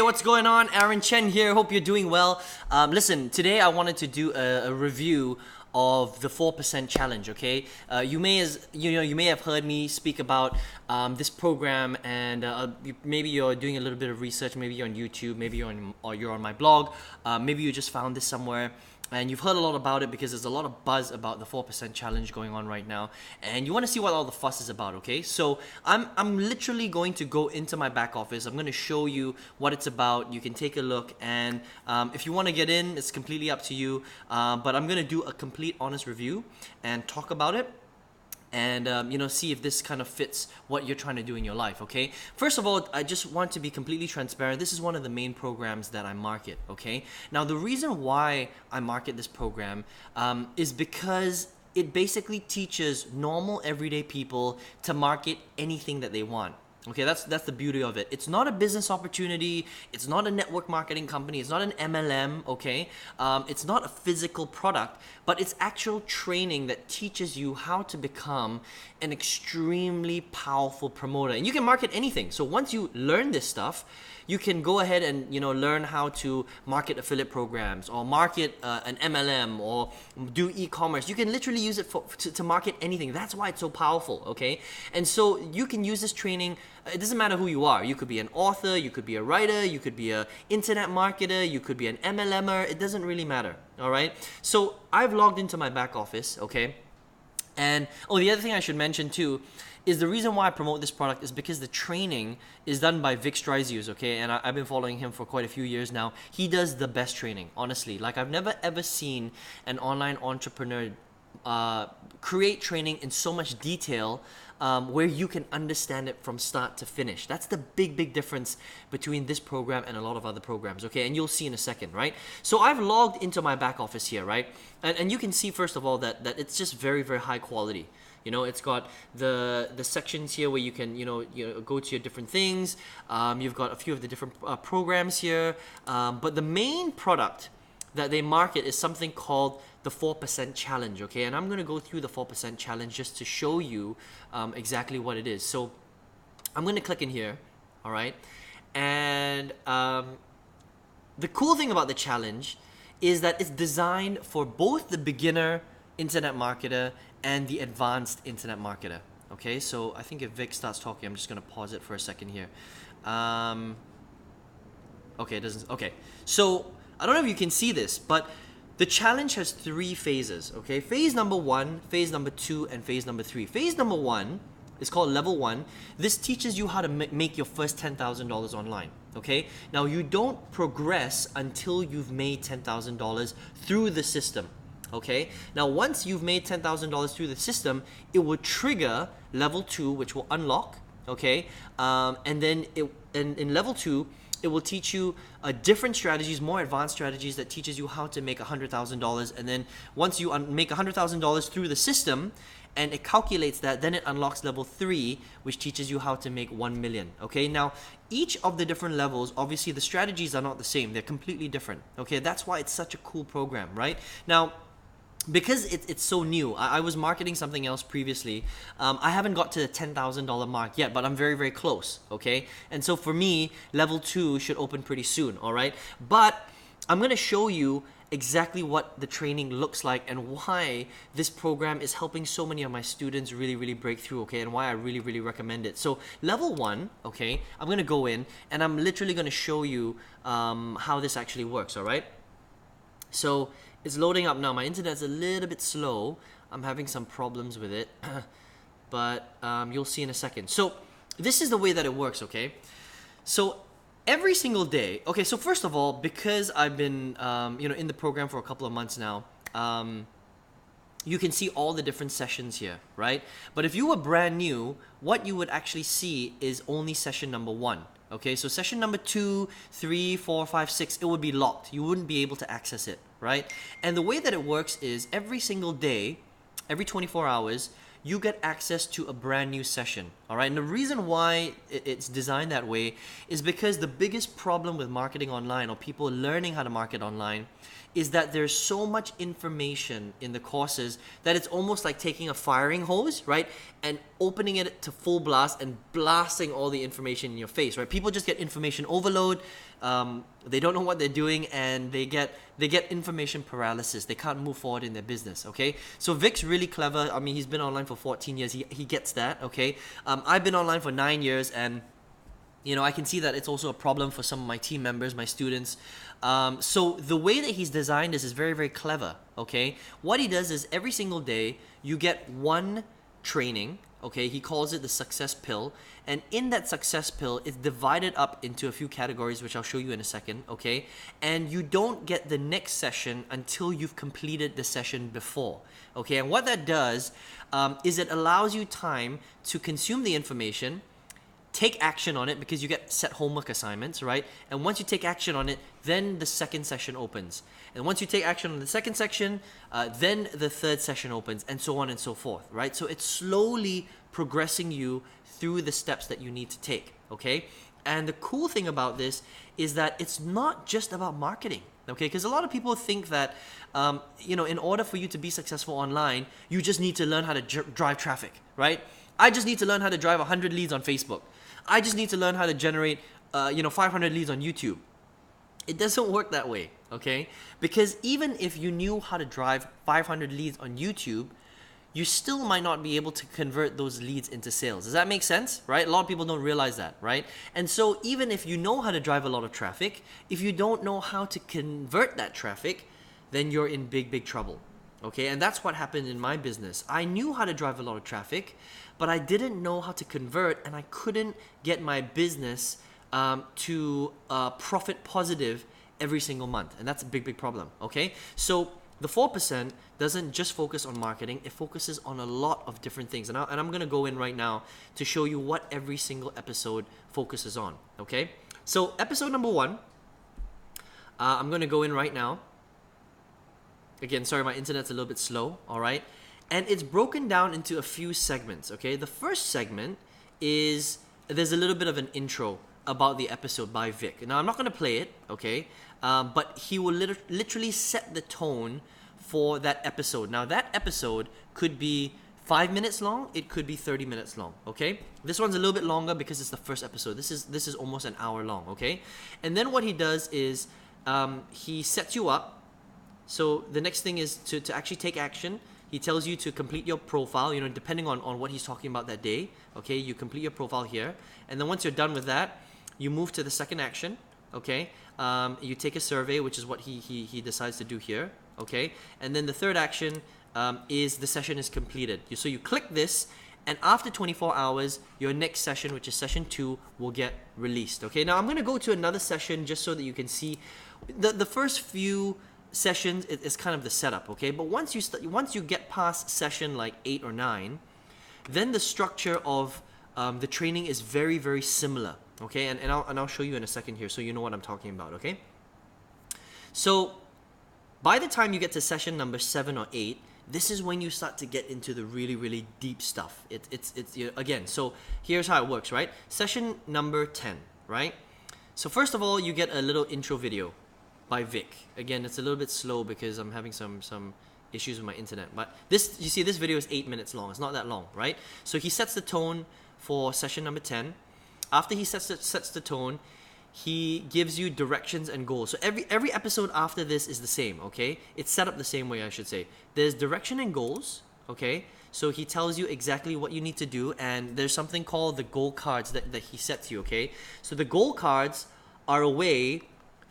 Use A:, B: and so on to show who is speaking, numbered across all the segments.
A: what's going on? Aaron Chen here. Hope you're doing well. Listen, today I wanted to do a review of the 4% challenge. Okay, you may have heard me speak about this program, and maybe you're doing a little bit of research. Maybe you're on YouTube. Maybe you're on my blog. Maybe you just found this somewhere. And you've heard a lot about it because there's a lot of buzz about the 4% challenge going on right now, and you want to see what all the fuss is about. Okay, so I'm literally going to go into my back office. I'm going to show you what it's about. You can take a look, and if you want to get in, it's completely up to you. But I'm going to do a complete honest review and talk about it, and see if this kind of fits what you're trying to do in your life. Okay, first of all, I just want to be completely transparent. This is one of the main programs that I market. Okay, now the reason why I market this program is because it basically teaches normal everyday people to market anything that they want. Okay, that's the beauty of it. It's not a business opportunity. It's not a network marketing company. It's not an MLM, okay? It's not a physical product, but it's actual training that teaches you how to become an extremely powerful promoter. And you can market anything. So once you learn this stuff, you can go ahead and learn how to market affiliate programs, or market an MLM, or do e-commerce. You can literally use it to market anything. That's why it's so powerful, okay? And so you can use this training. It doesn't matter who you are. You could be an author, you could be a writer, you could be an internet marketer, you could be an MLMer. It doesn't really matter, all right? So I've logged into my back office, okay? And the other thing I should mention too is the reason why I promote this product is because the training is done by Vick, strizheus, okay? And I've been following him for quite a few years now. He does the best training, honestly. Like, I've never ever seen an online entrepreneur create training in so much detail, where you can understand it from start to finish. That's the big difference between this program and a lot of other programs, okay? And you'll see in a second, right? So I've logged into my back office here, right? And you can see, first of all, that it's just very high quality. It's got the sections here where you can go to your different things. You've got a few of the different programs here, but the main product that they market is something called the 4% challenge, okay? And I'm going to go through the 4% challenge just to show you exactly what it is. So I'm going to click in here, all right? And the cool thing about the challenge is that it's designed for both the beginner internet marketer and the advanced internet marketer, okay? So I think if Vic starts talking, I'm just going to pause it for a second here. Okay, it doesn't. Okay, so I don't know if you can see this, but the challenge has 3 phases, okay? Phase number 1, phase number 2, and phase number 3. Phase number 1 is called level 1. This teaches you how to make your first $10,000 online, okay? Now, you don't progress until you've made $10,000 through the system, okay? Now, once you've made $10,000 through the system, it will trigger level 2, which will unlock, okay? And then in level 2, it will teach you different strategies, more advanced strategies that teaches you how to make $100,000. And then once you make $100,000 through the system and it calculates that, then it unlocks level 3, which teaches you how to make 1 million. Okay, now each of the different levels, obviously the strategies are not the same. They're completely different. Okay, that's why it's such a cool program, right? Now, because it's so new, I was marketing something else previously. I haven't got to the $10,000 mark yet, but I'm very close, okay? And so for me, level 2 should open pretty soon, all right? But I'm going to show you exactly what the training looks like and why this program is helping so many of my students really break through, okay? And why I really recommend it. So level 1, okay, I'm going to go in and I'm literally going to show you how this actually works, all right? So it's loading up now. My internet's a little bit slow. I'm having some problems with it, but you'll see in a second. So this is the way that it works, okay? So every single day, okay, so first of all, because I've been in the program for a couple of months now, you can see all the different sessions here, right? But if you were brand new, what you would actually see is only session number 1. Okay, so session number 2, 3, 4, 5, 6, it would be locked. You wouldn't be able to access it, right? And the way that it works is every single day, every 24 hours, you get access to a brand new session, All right, and the reason why it's designed that way is because the biggest problem with marketing online, or people learning how to market online, is that there's so much information in the courses that it's almost like taking a firing hose, right, and opening it to full blast and blasting all the information in your face, right? People just get information overload. They don't know what they're doing, and they get information paralysis. They can't move forward in their business. Okay, so Vick's really clever. I mean, he's been online for 14 years. He gets that. Okay, I've been online for 9 years, and I can see that it's also a problem for some of my team members, my students. So the way that he's designed this is very, very clever. Okay, what he does is every single day you get one training. Okay, he calls it the success pill, and in that success pill, it's divided up into a few categories, which I'll show you in a second. Okay, and you don't get the next session until you've completed the session before. Okay, and what that does is it allows you time to consume the information, take action on it, because you get set homework assignments, right? And once you take action on it, then the second session opens. And once you take action on the second section, then the third session opens, and so on and so forth, right? So it's slowly progressing you through the steps that you need to take, okay? And the cool thing about this is that it's not just about marketing, okay? Because a lot of people think that, in order for you to be successful online, you just need to learn how to drive traffic, right? I just need to learn how to drive 100 leads on Facebook. I just need to learn how to generate, 500 leads on YouTube. It doesn't work that way, okay? Because even if you knew how to drive 500 leads on YouTube, you still might not be able to convert those leads into sales. Does that make sense, right? A lot of people don't realize that, right? And so even if you know how to drive a lot of traffic, if you don't know how to convert that traffic, then you're in big, big trouble, okay? And that's what happened in my business. I knew how to drive a lot of traffic, but I didn't know how to convert, and I couldn't get my business to profit positive every single month. And that's a big, big problem, okay? So the 4% doesn't just focus on marketing, it focuses on a lot of different things. And I'm gonna go in right now to show you what every single episode focuses on, okay? So episode number 1, I'm gonna go in right now. Again, sorry, my internet's a little bit slow, all right? And it's broken down into a few segments, okay? The first segment is, there's a little bit of an intro about the episode by Vick. Now, I'm not going to play it, okay? But he will literally set the tone for that episode. Now, that episode could be 5 minutes long, it could be 30 minutes long, okay? This one's a little bit longer because it's the first episode. This is almost an hour long, okay? And then what he does is he sets you up. So the next thing is to actually take action. He tells you to complete your profile, depending on what he's talking about that day. Okay, you complete your profile here. And then once you're done with that, you move to the second action. Okay, you take a survey, which is what he decides to do here. Okay, and then the third action is the session is completed. So you click this, and after 24 hours, your next session, which is session 2, will get released. Okay, now I'm going to go to another session just so that you can see the first few sessions is kind of the setup, okay? But once you get past session like 8 or 9, then the structure of the training is very, very similar, okay? And I'll show you in a second here so you know what I'm talking about, okay? So by the time you get to session number 7 or 8, this is when you start to get into the really, really deep stuff. It's again, so here's how it works, right? Session number 10, right? So first of all, you get a little intro video by Vick. Again, it's a little bit slow because I'm having some issues with my internet. But this video is 8 minutes long. It's not that long, right? So he sets the tone for session number 10. After he sets the tone, he gives you directions and goals. So every episode after this is the same, okay? It's set up the same way, I should say. There's direction and goals, okay? So he tells you exactly what you need to do, and there's something called the goal cards that he sets you, okay? So the goal cards are a way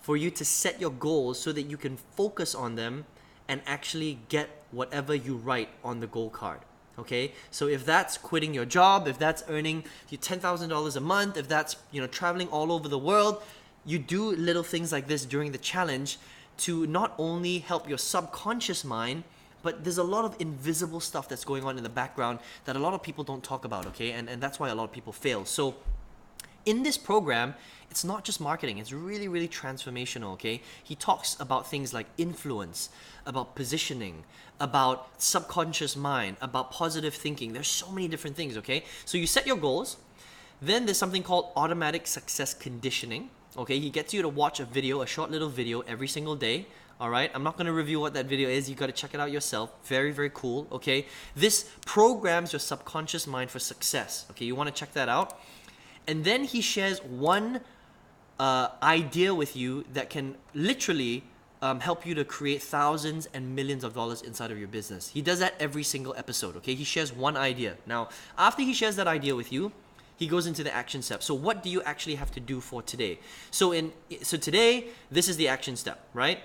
A: for you to set your goals so that you can focus on them and actually get whatever you write on the goal card, okay? So if that's quitting your job, if that's earning you $10,000 a month, if that's traveling all over the world, you do little things like this during the challenge to not only help your subconscious mind, but there's a lot of invisible stuff that's going on in the background that a lot of people don't talk about, okay? And that's why a lot of people fail. So In this program, it's not just marketing, it's really, really transformational, okay? He talks about things like influence, about positioning, about subconscious mind, about positive thinking. There's so many different things, okay? So you set your goals, then there's something called automatic success conditioning, okay? He gets you to watch a video, a short little video every single day, all right? I'm not going to review what that video is. You got to check it out yourself. Very, very cool, okay? This programs your subconscious mind for success, okay? You want to check that out. And then he shares one idea with you that can literally help you to create thousands and millions of dollars inside of your business. He does that every single episode, okay? He shares one idea. Now, after he shares that idea with you, he goes into the action step. So what do you actually have to do for today? So today, this is the action step, right?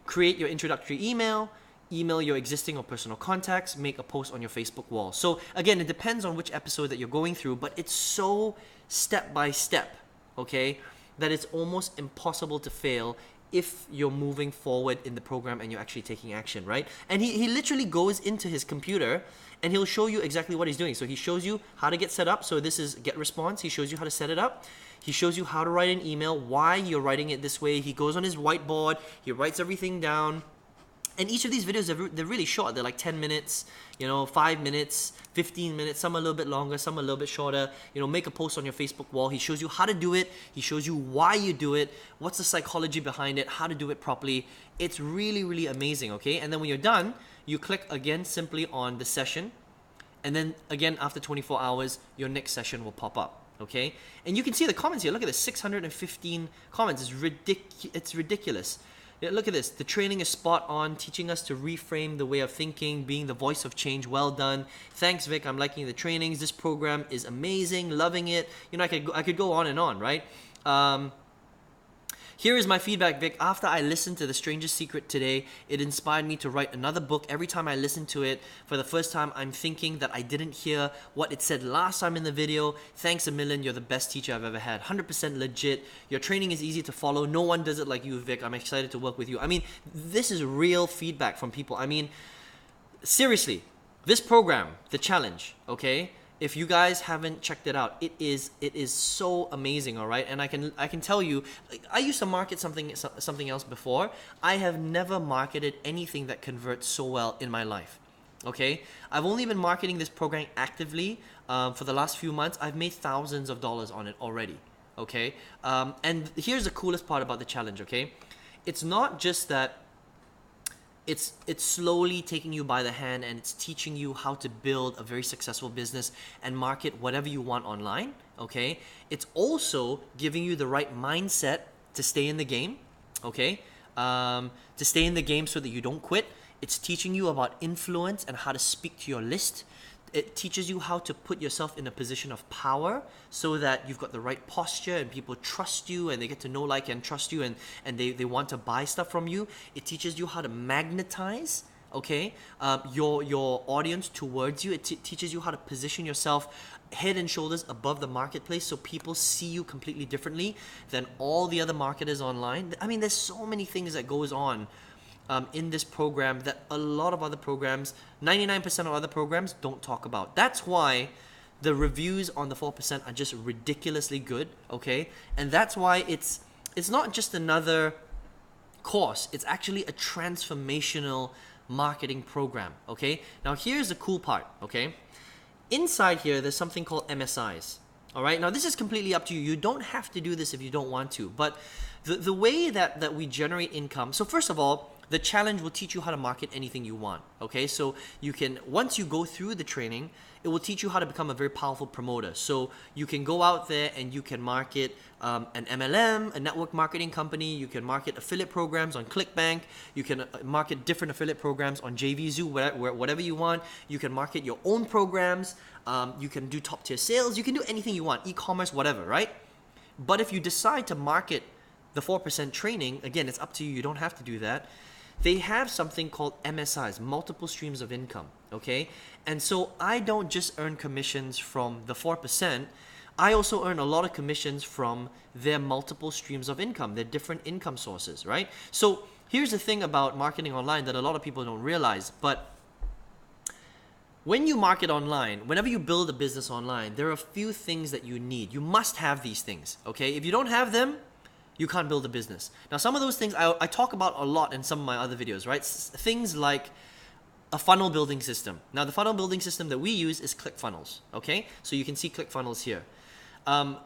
A: Create your introductory email your existing or personal contacts, make a post on your Facebook wall. So again, it depends on which episode that you're going through, but it's so step by step, okay, that it's almost impossible to fail if you're moving forward in the program and you're actually taking action, right? And he literally goes into his computer and he'll show you exactly what he's doing. So he shows you how to get set up. So this is get response. He shows you how to set it up. He shows you how to write an email, why you're writing it this way. He goes on his whiteboard, he writes everything down. And each of these videos, they're really short. They're like 10 minutes, 5 minutes, 15 minutes. Some a little bit longer, some a little bit shorter. Make a post on your Facebook wall. He shows you how to do it. He shows you why you do it. What's the psychology behind it? How to do it properly. It's really, really amazing, okay? And then when you're done, you click again simply on the session. And then again, after 24 hours, your next session will pop up, okay? And you can see the comments here. Look at this, 615 comments. It's ridiculous. Yeah, look at this. The training is spot on, teaching us to reframe the way of thinking, being the voice of change. Well done. Thanks, Vic. I'm liking the trainings. This program is amazing. Loving it. I could go on and on, right? Here is my feedback, Vic. After I listened to The Stranger's Secret today, it inspired me to write another book. Every time I listen to it, for the first time, I'm thinking that I didn't hear what it said last time in the video. Thanks a million. You're the best teacher I've ever had. 100% legit. Your training is easy to follow. No one does it like you, Vic. I'm excited to work with you. I mean, this is real feedback from people. I mean, seriously, this program, the challenge, okay? If you guys haven't checked it out, it is so amazing, all right? And I can tell you, I used to market something else before. I have never marketed anything that converts so well in my life, okay? I've only been marketing this program actively for the last few months. I've made thousands of dollars on it already, okay? And here's the coolest part about the challenge, okay? It's not just that it's slowly taking you by the hand and it's teaching you how to build a very successful business and market whatever you want online, okay? It's also giving you the right mindset to stay in the game, okay? To stay in the game so that you don't quit. It's teaching you about influence and how to speak to your list. It teaches you how to put yourself in a position of power so that you've got the right posture and people trust you and they get to know, like, and trust you and they want to buy stuff from you. It teaches you how to magnetize, okay, your audience towards you. It teaches you how to position yourself head and shoulders above the marketplace so people see you completely differently than all the other marketers online. I mean, there's so many things that goes on in this program that a lot of other programs, 99% of other programs don't talk about. That's why the reviews on the 4% are just ridiculously good, okay? And that's why it's not just another course, it's actually a transformational marketing program, okay? Now here's the cool part, okay? Inside here, there's something called MSIs, all right? Now this is completely up to you. You don't have to do this if you don't want to, but the way that we generate income, so first of all, the challenge will teach you how to market anything you want, okay? So you can, once you go through the training, it will teach you how to become a very powerful promoter. So you can go out there and you can market an MLM, a network marketing company. You can market affiliate programs on ClickBank. You can market different affiliate programs on JVZoo, whatever you want. You can market your own programs. You can do top tier sales. You can do anything you want, e-commerce, whatever, right? But if you decide to market the 4% training, again, it's up to you. You don't have to do that. They have something called MSIs, multiple streams of income, okay? And so I don't just earn commissions from the 4%, I also earn a lot of commissions from their multiple streams of income, their different income sources, right? So here's the thing about marketing online that a lot of people don't realize, but when you market online, whenever you build a business online, there are a few things that you need. You must have these things, okay? If you don't have them, you can't build a business. Now, some of those things I talk about a lot in some of my other videos, right? Things like a funnel building system. Now, the funnel building system that we use is ClickFunnels, okay? So you can see ClickFunnels here.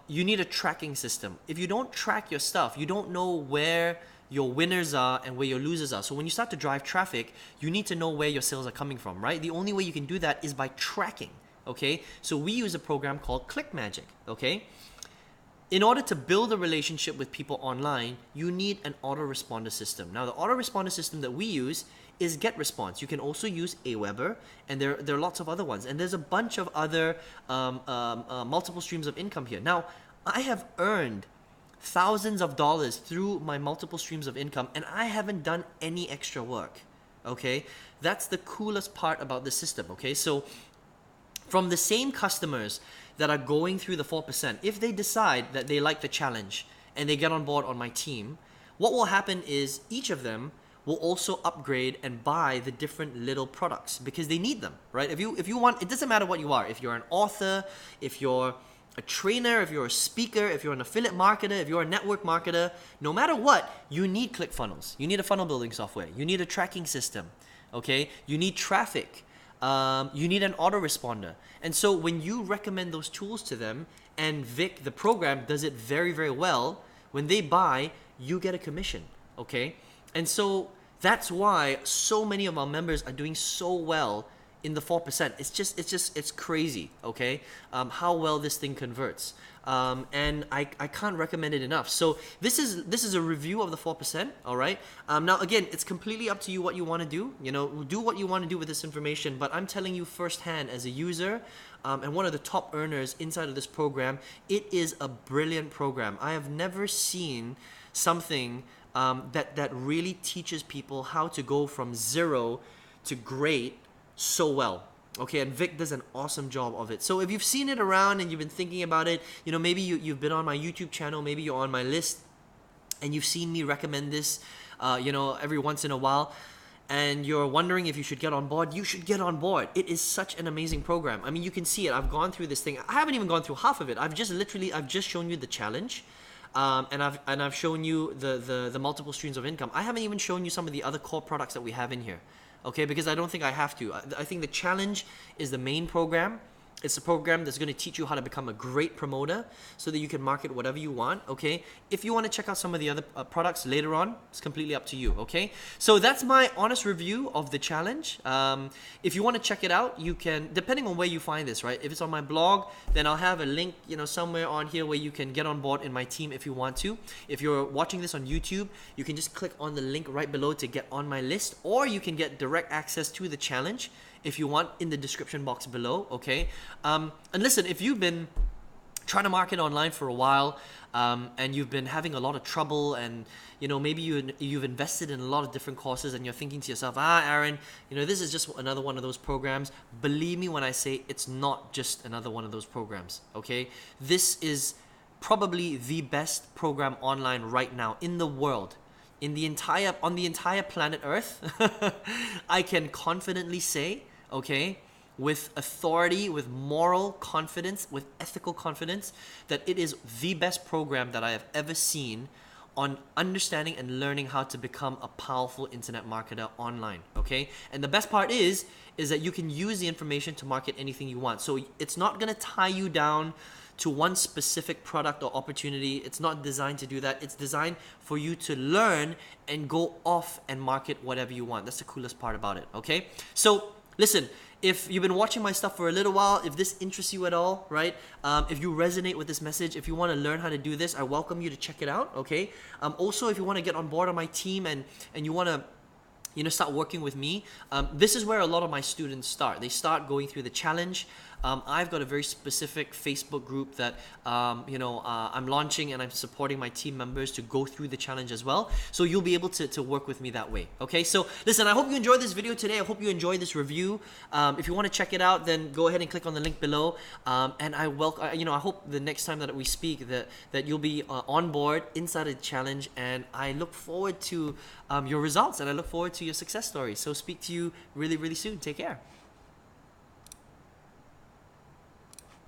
A: You need a tracking system. If you don't track your stuff, you don't know where your winners are and where your losers are. So when you start to drive traffic, you need to know where your sales are coming from, right? The only way you can do that is by tracking, okay? So we use a program called ClickMagick, okay? In order to build a relationship with people online, you need an autoresponder system. Now, the autoresponder system that we use is GetResponse. You can also use Aweber, and there are lots of other ones. And there's a bunch of other multiple streams of income here. Now, I have earned thousands of dollars through my multiple streams of income, and I haven't done any extra work, okay? That's the coolest part about the system, okay? So from the same customers that are going through the 4%, if they decide that they like the challenge and they get on board on my team, what will happen is each of them will also upgrade and buy the different little products because they need them, right? If you want, it doesn't matter what you are. If you're an author, if you're a trainer, if you're a speaker, if you're an affiliate marketer, if you're a network marketer, no matter what, you need ClickFunnels. You need a funnel building software. You need a tracking system, okay? You need traffic. You need an autoresponder. And so when you recommend those tools to them, and Vic, the program, does it very, very well, when they buy, you get a commission, okay? And so that's why so many of our members are doing so well in the 4%. It's crazy, okay? How well this thing converts. And I can't recommend it enough. So this is a review of the 4%, all right? Now again, it's completely up to you what you want to do. You know, do what you want to do with this information, but I'm telling you firsthand as a user and one of the top earners inside of this program, it is a brilliant program. I have never seen something that really teaches people how to go from zero to great so well. Okay, and Vic does an awesome job of it. So if you've seen it around and you've been thinking about it, you know, maybe you've been on my YouTube channel, maybe you're on my list, and you've seen me recommend this, you know, every once in a while, and you're wondering if you should get on board, you should get on board. It is such an amazing program. I mean, you can see it. I've gone through this thing. I haven't even gone through half of it. I've just shown you the challenge. And I've shown you the multiple streams of income. I haven't even shown you some of the other core products that we have in here. Okay, because I don't think I have to. I think the challenge is the main program. It's a program that's going to teach you how to become a great promoter so that you can market whatever you want, okay? If you want to check out some of the other products later on, it's completely up to you, okay? So that's my honest review of the challenge. If you want to check it out, you can, depending on where you find this, right? If it's on my blog, then I'll have a link, you know, somewhere on here where you can get on board in my team if you want to. If you're watching this on YouTube, you can just click on the link right below to get on my list, or you can get direct access to the challenge if you want in the description box below, okay? And listen, if you've been trying to market online for a while and you've been having a lot of trouble, and you know, maybe you've invested in a lot of different courses and you're thinking to yourself, Aaron, you know, this is just another one of those programs. Believe me when I say it's not just another one of those programs, okay? This is probably the best program online right now in the world. On the entire planet Earth, I can confidently say, okay, with authority, with moral confidence, with ethical confidence, that it is the best program that I have ever seen on understanding and learning how to become a powerful internet marketer online, okay? And the best part is that you can use the information to market anything you want. So it's not gonna tie you down to one specific product or opportunity. It's not designed to do that. It's designed for you to learn and go off and market whatever you want. That's the coolest part about it, okay? So listen, if you've been watching my stuff for a little while, if this interests you at all, right? If you resonate with this message, if you want to learn how to do this, I welcome you to check it out, okay? Also, if you want to get on board on my team and you want to, you know, start working with me, this is where a lot of my students start. They start going through the challenge. I've got a very specific Facebook group that I'm launching, and I'm supporting my team members to go through the challenge as well. So you'll be able to work with me that way. Okay, so listen, I hope you enjoyed this video today. I hope you enjoyed this review. If you want to check it out, then go ahead and click on the link below. And I hope the next time that we speak that you'll be on board inside the challenge, and I look forward to your results, and I look forward to your success story. So speak to you really, really soon. Take care.